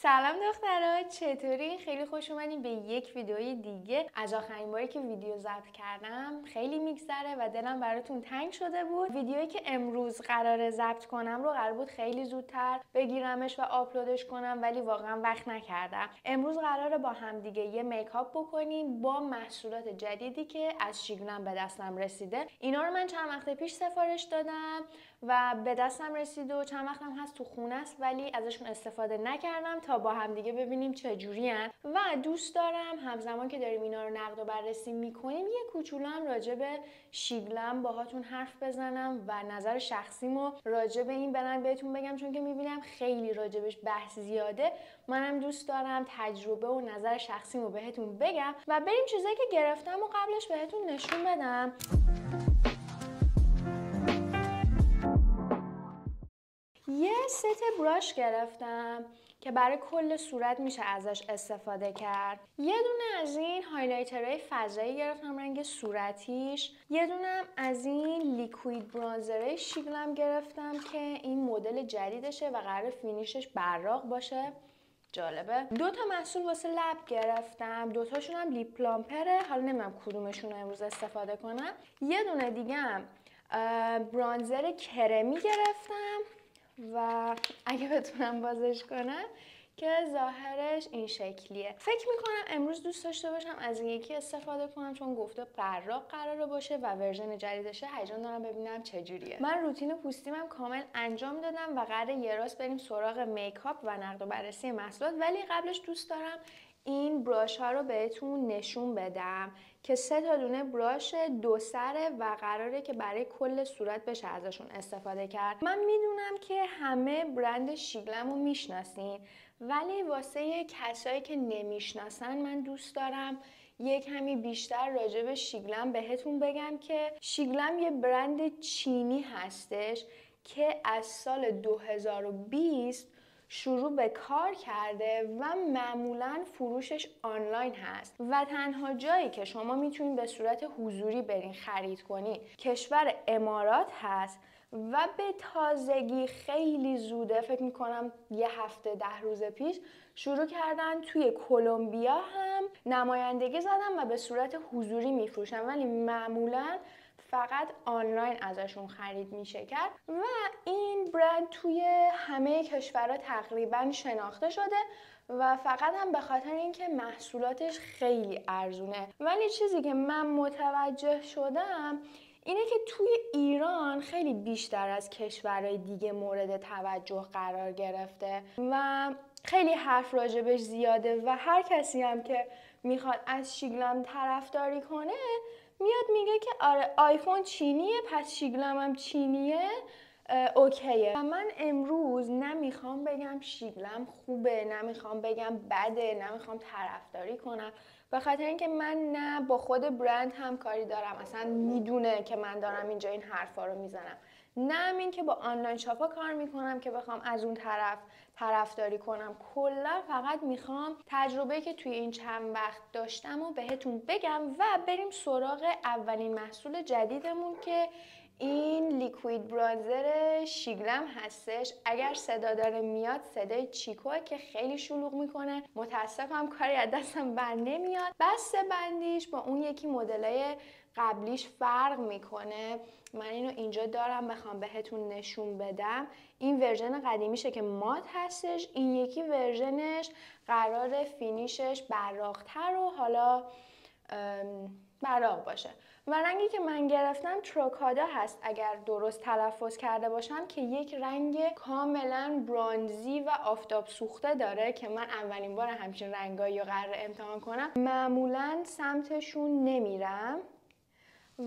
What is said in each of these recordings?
سلام دخترها، چطورین؟ خیلی خوش اومدین به یک ویدیوی دیگه. از آخرین باری که ویدیو ضبط کردم خیلی میگذره و دلم براتون تنگ شده بود. ویدیویی که امروز قراره ضبط کنم رو قرار بود خیلی زودتر بگیرمش و آپلودش کنم، ولی واقعا وقت نکردم. امروز قراره با هم دیگه یه میکاپ بکنیم با محصولات جدیدی که از شیگلم به دستم رسیده. اینا رو من چند وقت پیش سفارش دادم و به دستم رسید و چند وقتم هست تو خونه است، ولی ازشون استفاده نکردم تا با هم دیگه ببینیم چه جوریان. و دوست دارم همزمان که داریم اینا رو نقد و بررسی میکنیم یه کوچولو هم راجع به شیگلم باهاتون حرف بزنم و نظر شخصیمو راجع به این برند بهتون بگم، چون که میبینم خیلی راجبش بحث زیاده. منم دوست دارم تجربه و نظر شخصیمو بهتون بگم و بریم چیزایی که گرفتم و قبلش بهتون نشون بدم. یه ست براش گرفتم که برای کل صورت میشه ازش استفاده کرد. یه دونه از این هایلایترهای فضایی گرفتم رنگ صورتیش. یه دونم از این لیکوید برانزرهای شیگلم گرفتم که این مدل جدیدشه و قرار فینیشش براق باشه. جالبه. دو تا محصول واسه لب گرفتم، دوتاشون هم لیپ پلامپره. حالا نمیدونم کدومشون رو امروز استفاده کنم. یه دونه دیگه هم برانزر کرمی گرفتم و اگه بتونم بازش کنم که ظاهرش این شکلیه. فکر میکنم امروز دوست داشته باشم از این یکی استفاده کنم، چون گفته براق قراره باشه و ورژن جدیدشه. هیجان دارم ببینم چجوریه. من روتین پوستیمم کامل انجام دادم و قراره یه راست بریم سراغ میکاپ و نقد و بررسی محصولات، ولی قبلش دوست دارم این براش ها رو بهتون نشون بدم که 3 تا دونه براش دو سره و قراره که برای کل صورت بشه ازشون استفاده کرد. من میدونم که همه برند شیگلم رو میشناسین، ولی واسه کسایی که نمیشناسن من دوست دارم یه کمی بیشتر راجع به شیگلم بهتون بگم که شیگلم یه برند چینی هستش که از سال 2020 شروع به کار کرده و معمولاً فروشش آنلاین هست و تنها جایی که شما میتونید به صورت حضوری برین خرید کنین کشور امارات هست و به تازگی خیلی زوده، فکر میکنم یه هفته 10 روز پیش شروع کردن توی کلمبیا هم نمایندگی زدن و به صورت حضوری میفروشن، ولی معمولاً فقط آنلاین ازشون خرید میشه کرد و این برند توی همه کشورها تقریبا شناخته شده و فقط هم به خاطر اینکه محصولاتش خیلی ارزونه. ولی چیزی که من متوجه شدم اینه که توی ایران خیلی بیشتر از کشورهای دیگه مورد توجه قرار گرفته و خیلی حرف راجبش زیاده و هر کسی هم که میخواد از شیگلم طرفداری کنه میاد میگه که آره آیفون چینیه پس شیگلم هم چینیه، اوکیه. و من امروز نمیخوام بگم شیگلم خوبه، نمیخوام بگم بده، نمیخوام طرفداری کنم، به خاطر اینکه من نه با خود برند همکاری دارم، اصلا میدونه که من دارم اینجا این حرفا رو میزنم، نه این که با آنلاین شاپا کار میکنم که بخوام از اون طرف طرفداری کنم. کلا فقط میخوام تجربه‌ای که توی این چند وقت داشتم و بهتون بگم و بریم سراغ اولین محصول جدیدمون که این لیکوید برانزر شیگلم هستش. اگر صدا داره میاد صدای چیکوه که خیلی شلوغ میکنه، متاسفم کاری از دستم بر نمیاد. بسته بندیش با اون یکی مدلای قبلیش فرق میکنه. من اینو اینجا دارم بخوام بهتون نشون بدم. این ورژن قدیمیشه که مات هستش، این یکی ورژنش قرار فینیشش براق‌تر و حالا براق باشه و رنگی که من گرفتم تروکادا هست اگر درست تلفظ کرده باشم، که یک رنگ کاملا برانزی و آفتاب سوخته داره که من اولین بار همچین رنگایی رو قراره امتحان کنم. معمولا سمتشون نمیرم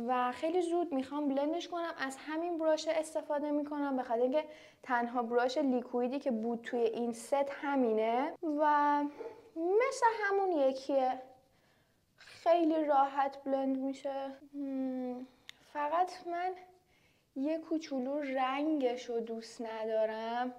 و خیلی زود میخوام بلندش کنم. از همین براش استفاده میکنم به خاطر اینکه تنها براش لیکویدی که بود توی این ست همینه و مثل همون یکیه، خیلی راحت بلند میشه. فقط من یه کوچولو رنگش رو دوست ندارم،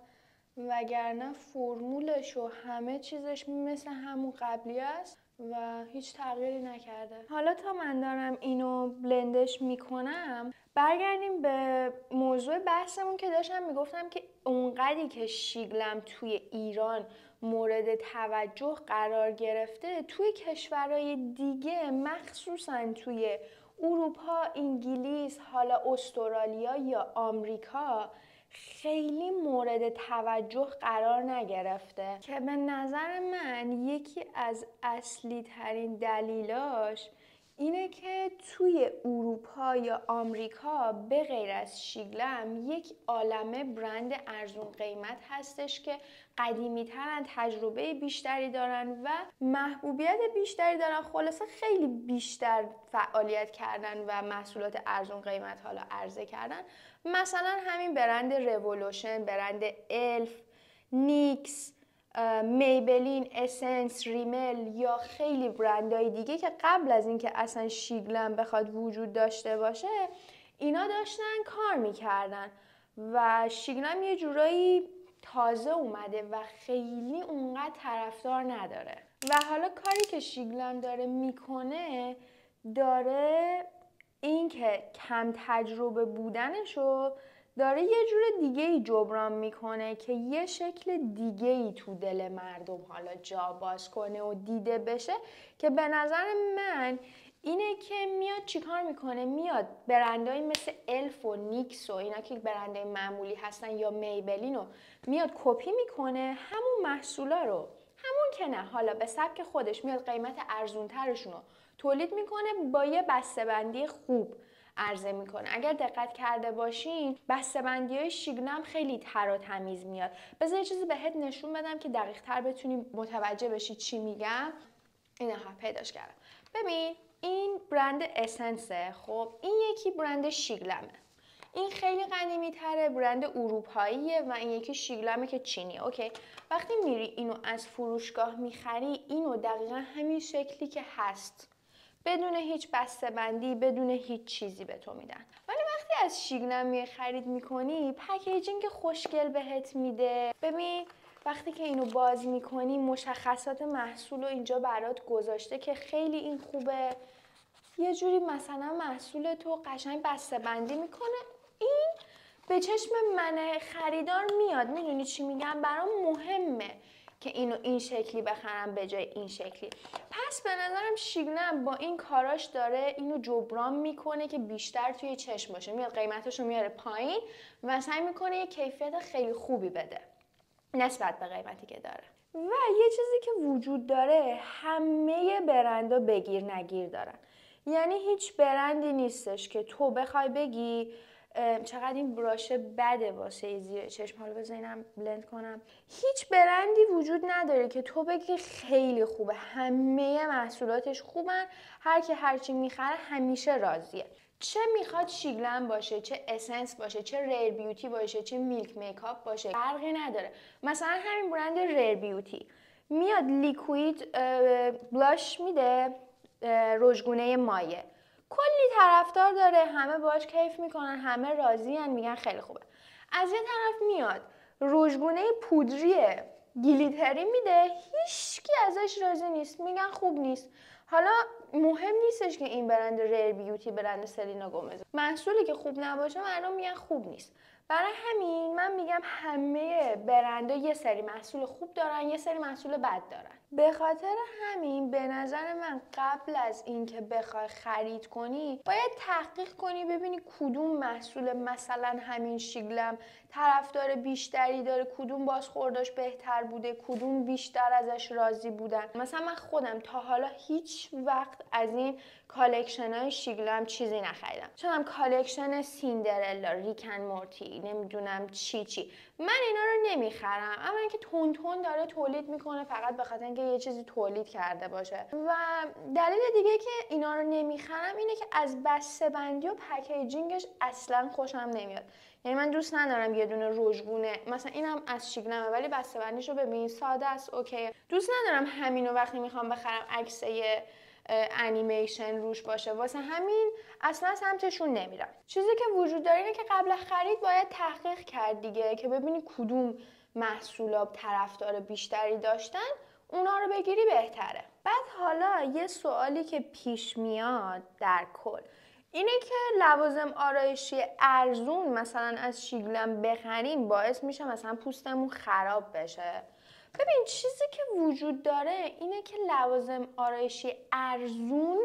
وگرنه فرمولش و همه چیزش مثل همون قبلی است و هیچ تغییری نکرده. حالا تا من دارم اینو بلندش میکنم برگردیم به موضوع بحثمون که داشتم میگفتم که اونقدری که شیگلم توی ایران مورد توجه قرار گرفته، توی کشورهای دیگه مخصوصا توی اروپا، انگلیس، حالا استرالیا یا آمریکا خیلی مورد توجه قرار نگرفته، که به نظر من یکی از اصلی ترین دلیلاش اینه که توی اروپا یا آمریکا به غیر از شیگلم یک عالمه برند ارزون قیمت هستش که قدیمی ترن، تجربه بیشتری دارن و محبوبیت بیشتری دارن، خلاصه خیلی بیشتر فعالیت کردن و محصولات ارزون قیمت حالا عرضه کردن. مثلا همین برند رولوشن، برند الف، نیکس، میبلین، اسنس، ریمل یا خیلی برندهای دیگه که قبل از اینکه اصلا شیگلم بخواد وجود داشته باشه اینا داشتن کار میکردن و شیگلم یه جورایی تازه اومده و خیلی اونقدر طرفدار نداره. و حالا کاری که شیگلم داره میکنه، داره این که کم تجربه بودنشو داره یه جور دیگه ای جبران میکنه که یه شکل دیگه ای تو دل مردم حالا جا باز کنه و دیده بشه، که به نظر من اینه که میاد چیکار میکنه، میاد برندهایی مثل الف و نیکس و اینا که برندهای معمولی هستن یا میبلین رو میاد کپی میکنه، همون محصولا رو، همون که نه حالا به سبک خودش میاد قیمت ارزونترشون رو تولید میکنه، با یه بسته‌بندی خوب عرضه میکنه. اگر دقت کرده باشین بسته‌بندی‌های شیگلم خیلی تر و تمیز میاد. بذار یه چیزی بهت نشون بدم که دقیق تر بتونی متوجه بشی چی میگم. اینها پیداش کردم. ببین این برند اسنسه، خب این یکی برند شیگلمه، این خیلی قدیمی تره، برند اروپاییه و این یکی شیگلمه که چینیه. اوکی، وقتی میری اینو از فروشگاه میخری، اینو دقیقا همین شکلی که هست بدون هیچ بسته‌بندی، بدون هیچ چیزی به تو میدن. ولی وقتی از شیگلم خرید میکنی، پکیجینگ خوشگل بهت میده. ببین وقتی که اینو باز میکنی مشخصات محصول رو اینجا برات گذاشته که خیلی این خوبه، یه جوری مثلا محصول تو قشنگ بسته‌بندی میکنه. این به چشم من خریدار میاد، میدونی چی میگم، برام مهمه که اینو این شکلی بخرم به جای این شکلی. پس به نظرم شیگلم با این کاراش داره اینو جبران میکنه که بیشتر توی چشم باشه، میاد قیمتش رو میاره پایین و سعی میکنه یه کیفیت خیلی خوبی بده نسبت به قیمتی که داره. و یه چیزی که وجود داره، همه برندا بگیر نگیر دارن. یعنی هیچ برندی نیستش که تو بخوای بگی چقدر این براشه بده واسه زیر چشم، حالا بذارینم بلند کنم، هیچ برندی وجود نداره که تو بگی خیلی خوبه. همه محصولاتش خوبن، هر کی هرچی میخره همیشه راضیه. چه میخواد شیگلم باشه، چه اسنس باشه، چه ریر بیوتی باشه، چه میلک میکاپ باشه، فرقی نداره. مثلا همین برند ریر بیوتی میاد لیکوید بلاش میده، رژگونه مایع، کلی طرفدار داره، همه باهاش کیف میکنن، همه راضین، میگن خیلی خوبه. از یه طرف میاد رژگونه پودری گلیتری میده، هیچکی ازش راضی نیست، میگن خوب نیست. حالا مهم نیستش که این برند ریر بیوتی، برند سلینا گومز، محصولی که خوب نباشه مردم میگن خوب نیست. برای همین من میگم همه برندها یه سری محصول خوب دارن، یه سری محصول بد دارن. به خاطر همین به نظر من قبل از اینکه بخوای خرید کنی باید تحقیق کنی ببینی کدوم محصول، مثلا همین شیگلم طرفدار بیشتری داره، کدوم بازخورداش بهتر بوده، کدوم بیشتر ازش راضی بودن. مثلا من خودم تا حالا هیچ وقت از این کالکشن های شیگلم چیزی نخریدم، چون کالکشن سیندرلا، ریکن مورتی، نمیدونم چی من اینا رو نمیخرم. اما اینکه تون داره تولید میکنه فقط به خاطر اینکه یه چیزی تولید کرده باشه. و دلیل دیگه که اینا رو نمیخرم اینه که از بسته‌بندی و پکیجینگش اصلا خوشم نمیاد. یعنی من دوست ندارم یه دونه رژگونه، مثلا اینم از شیگلمه ولی بسته‌بندیشو ببین ساده است، اوکی. دوست ندارم همینو وقتی میخوام بخرم عکس انیمیشن روش باشه، واسه همین اصلا سمتشون نمیرم. چیزی که وجود داره اینه که قبل خرید باید تحقیق کرد دیگه، که ببینی کدوم محصولات طرفدار بیشتری داشتن، اونا رو بگیری بهتره. بعد حالا یه سوالی که پیش میاد در کل اینه که لوازم آرایشی ارزون مثلا از شیگلم بخریم باعث میشه مثلا پوستمون خراب بشه. ببین چیزی که وجود داره اینه که لوازم آرایشی ارزون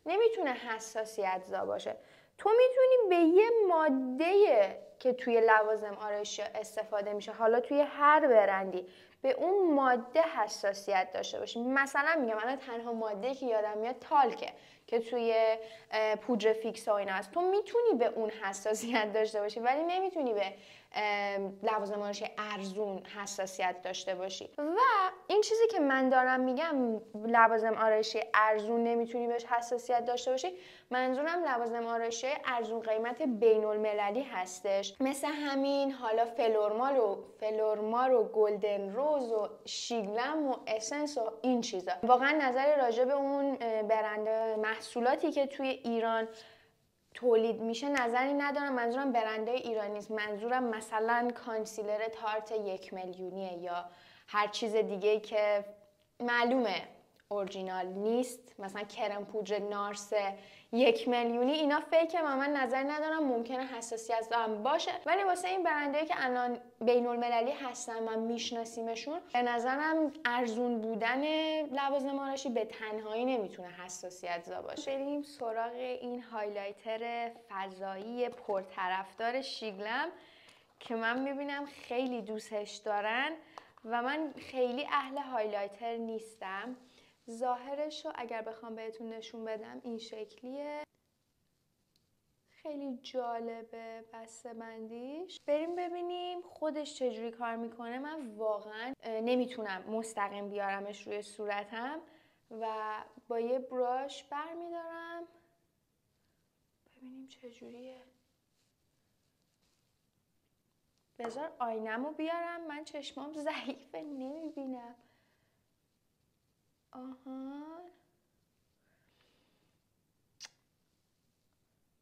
نمیتونه حساسیت زا باشه. تو میتونی به یه ماده که توی لوازم آرایشی استفاده میشه، حالا توی هر برندی، به اون ماده حساسیت داشته باشی. مثلا میگم الان تنها ماده که یادم میاد تالکه که توی پودر فیکس ها اینا هست. تو میتونی به اون حساسیت داشته باشی ولی نمیتونی به لوازم آرایشی ارزون حساسیت داشته باشی. و این چیزی که من دارم میگم لوازم آرایشی ارزون نمیتونی بهش حساسیت داشته باشی، منظورم لوازم آرایشی ارزون قیمت بین المللی هستش، مثل همین حالا فلورمار و گلدن روز و شیگلم و اسنس و این چیزا. واقعا نظر راجع به اون برند محصولاتی که توی ایران تولید میشه نظری ندارم. منظورم برندهای ایرانی است. منظورم مثلا کانسیلر تارت 1 میلیونیه یا هر چیز دیگه که معلومه اورجینال نیست، مثلا کرم پودر نارس 1 میلیونی، اینا فیکه و من نظر ندارم، ممکنه حساسیت هم باشه، ولی واسه این برندهایی که الان بین المللی هستن و میشناسیمشون به نظرم ارزون بودن لوازم آرایشی به تنهایی نمیتونه حساسیت زا باشه. بریم سراغ این هایلایتر فضایی پرطرفدار شیگلم که من میبینم خیلی دوستش دارن و من خیلی اهل هایلایتر نیستم. ظاهرش رو اگر بخوام بهتون نشون بدم این شکلیه، خیلی جالبه بسته بندیش. بریم ببینیم خودش چجوری کار میکنه. من واقعا نمیتونم مستقیم بیارمش روی صورتم و با یه براش برمیدارم. ببینیم چجوریه. بذار آینمو بیارم، من چشمام ضعیفه نمیبینم. آها،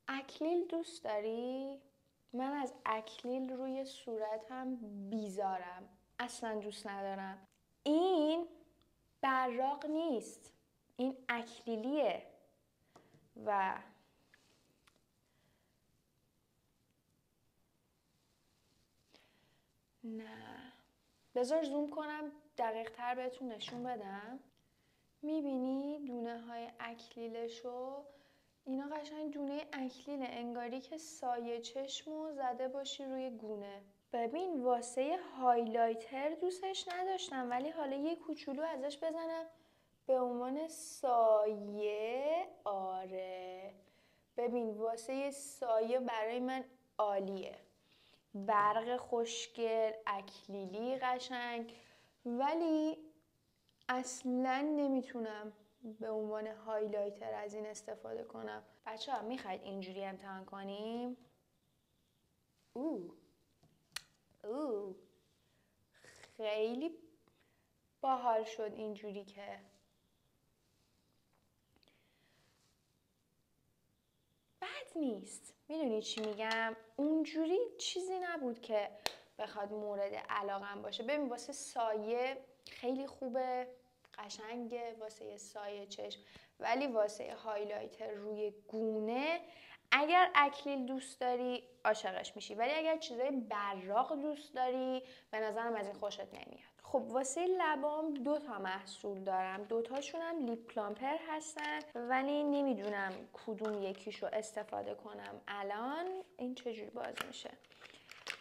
اکلیل دوست داری؟ من از اکلیل روی صورتم بیزارم، اصلا دوست ندارم. این براق نیست، این اکلیلیه و نه، بذار زوم کنم دقیق تر بهتون نشون بدم. میبینی دونه های اکلیلشو؟ اینا قشنگ دونه اکلیله، انگاری که سایه چشمو زده باشی روی گونه. ببین واسه هایلایتر دوستش نداشتم ولی حالا یه کوچولو ازش بزنم به عنوان سایه. آره ببین واسه سایه برای من عالیه. برق خوشگل، اکلیلی قشنگ، ولی اصلا نمیتونم به عنوان هایلایتر از این استفاده کنم. بچه ها میخواید اینجوری امتحان کنیم؟ خیلی باحال شد اینجوری که بد نیست. میدونی چی میگم؟ اونجوری چیزی نبود که بخواد مورد علاقم باشه. ببین واسه سایه خیلی خوبه، قشنگه واسه سایه چشم، ولی واسه هایلایتر روی گونه اگر اکلیل دوست داری عاشقش میشی، ولی اگر چیزای براق دوست داری به نظرم از این خوشت نمیاد. خب واسه لبام 2 تا محصول دارم، 2 تاشون هم لیپ پلامپر هستن ولی نمیدونم کدوم یکیشو استفاده کنم. الان این چجوری باز میشه؟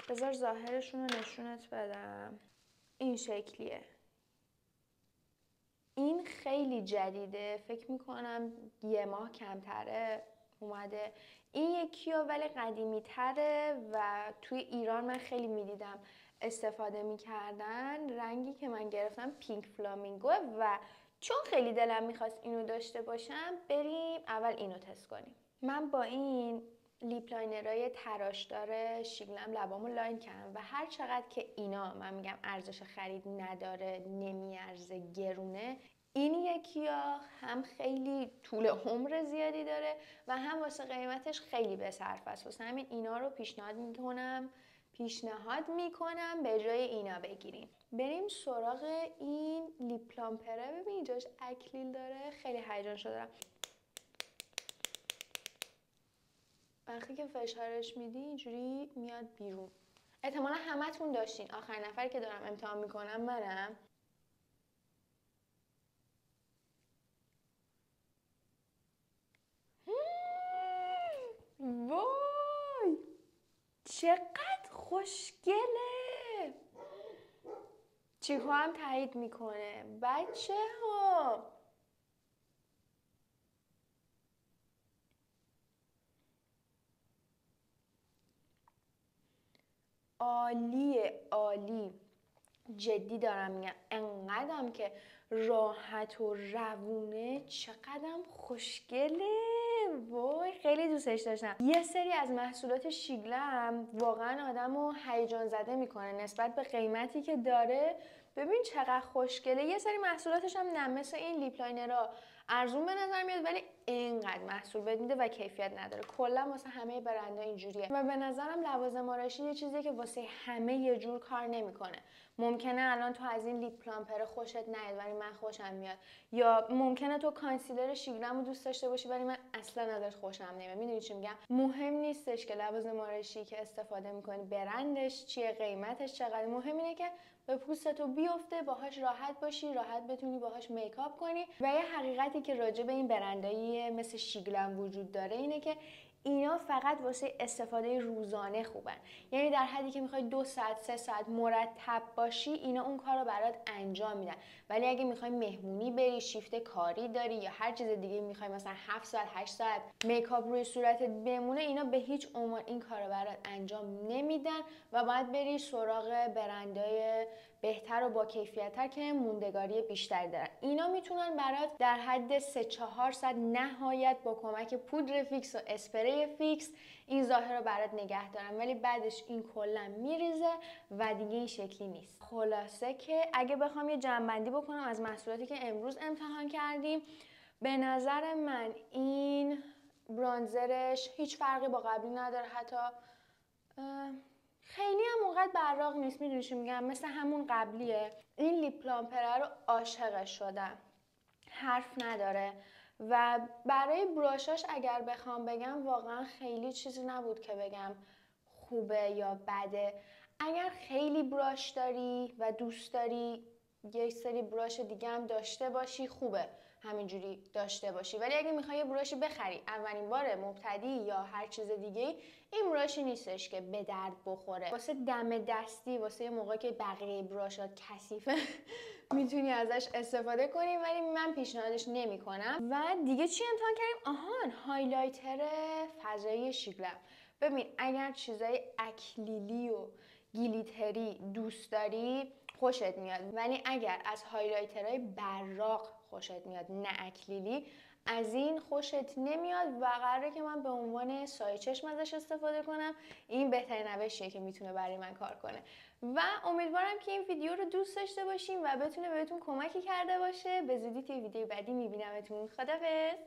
بذار ظاهرشون رو نشونت بدم. این شکلیه. این خیلی جدیده، فکر میکنم 1 ماه کمتره اومده. این یکی ها ولی قدیمی تره و توی ایران من خیلی میدیدم استفاده میکردن. رنگی که من گرفتم پینک فلامینگو و چون خیلی دلم میخواست اینو داشته باشم بریم اول اینو تست کنیم. من با این لیپ لاینرهای تراشدار شیگلم لبامو لاین کردم و هر چقدر که اینا من میگم ارزش خرید نداره، نمیارزه، گرونه، این یکی ها هم خیلی طول عمر زیادی داره و هم واسه قیمتش خیلی بصرفه است. واسه همین اینا رو پیشنهاد میکنم به جای اینا بگیریم. بریم سراغ این لیپ پلامپره. ببین جاش اکلیل داره، خیلی هیجان شدم. وقتی که فشارش میدی اینجوری میاد بیرون. احتمالا همتون داشتین. آخرین نفری که دارم امتحان میکنم منم. وای چقدر خوشگله. چیکو هم تایید میکنه. بچه ها عالیه، عالی. جدی دارم میگم، انقدرم که راحت و روونه، چقدرم خوشگله. وای خیلی دوستش داشتم. یه سری از محصولات شیگلم واقعا آدمو هیجان زده میکنه نسبت به قیمتی که داره. ببین چقدر خوشگله. یه سری محصولاتش هم نه، مثل این لیپ لاینرها ارزون به نظر میاد ولی اینقدر محصول بهت میده و کیفیت نداره. کلا واسه همه برندها اینجوریه و به نظرم لوازم آرایشی یه چیزیه که واسه همه یه جور کار نمیکنه. ممکنه الان تو از این لیپ پلامپر خوشت نیاد ولی من خوشم میاد، یا ممکنه تو کانسیلر شیگرمو دوست داشته باشی ولی من اصلا ازش خوشم نمیاد. میدونی چی میگم؟ مهم نیستش که لوازم آرایشی که استفاده میکنی برندش چیه، قیمتش چقدر. مهم اینه که به پوستتو بیفته، باهاش راحت باشی، راحت بتونی باهاش میکاپ کنی. و یه حقیقتی که راجع به این برندایی مثل شیگلم وجود داره اینه که اینا فقط واسه استفاده روزانه خوبن. یعنی در حدی که میخوای 2 ساعت 3 ساعت مرتب باشی اینا اون کارو برات انجام میدن. ولی اگه میخوای مهمونی بری، شیفت کاری داری یا هر چیز دیگه میخوای مثلا 7 ساعت 8 ساعت میکاپ روی صورتت بمونه، اینا به هیچ عنوان این کارو برات انجام نمیدن و باید بری سراغ برندای بهتر و با کیفیت‌تر که موندگاری بیشتری دارن. اینا میتونن برات در حد 3-4 ساعت نهایت با کمک پودر فیکس و اسپری فیکس این ظاهر رو برات نگه دارن، ولی بعدش این کلا میریزه و دیگه این شکلی نیست. خلاصه که اگه بخوام یه جمع‌بندی بکنم از محصولاتی که امروز امتحان کردیم، به نظر من این برانزرش هیچ فرقی با قبلی نداره، حتی خیلی هم اونقدر براق نیست. میدونی چی میگم؟ مثل همون قبلیه. این لیپ پلامپره رو عاشقش شدم، حرف نداره. و برای براشاش اگر بخوام بگم واقعا خیلی چیزی نبود که بگم خوبه یا بده. اگر خیلی براش داری و دوست داری یک سری براش دیگه هم داشته باشی خوبه همینجوری داشته باشی، ولی اگه میخوای یه براشی بخری اولین بار مبتدی یا هر چیز دیگه، این براشی نیستش که به درد بخوره. واسه دم دستی، واسه یه موقع که بقیه براشات کثیفه میتونی ازش استفاده کنی، ولی من پیشنهادش نمیکنم. و دیگه چی امتحان کردیم؟ آهان، هایلایتر فضایی شیگلم. ببین اگر چیزای اکلیلی و گلیتری دوست داری خوشت میاد، ولی اگر از هایلایترهای براق خوشت میاد نه اکلیلی، از این خوشت نمیاد و قراره که من به عنوان سایه چشم ازش استفاده کنم. این بهترین روشیه که میتونه برای من کار کنه و امیدوارم که این ویدیو رو دوست داشته باشین و بتونه بهتون کمکی کرده باشه. به زودی توی ویدیو بعدی میبینمتون. خدافظ.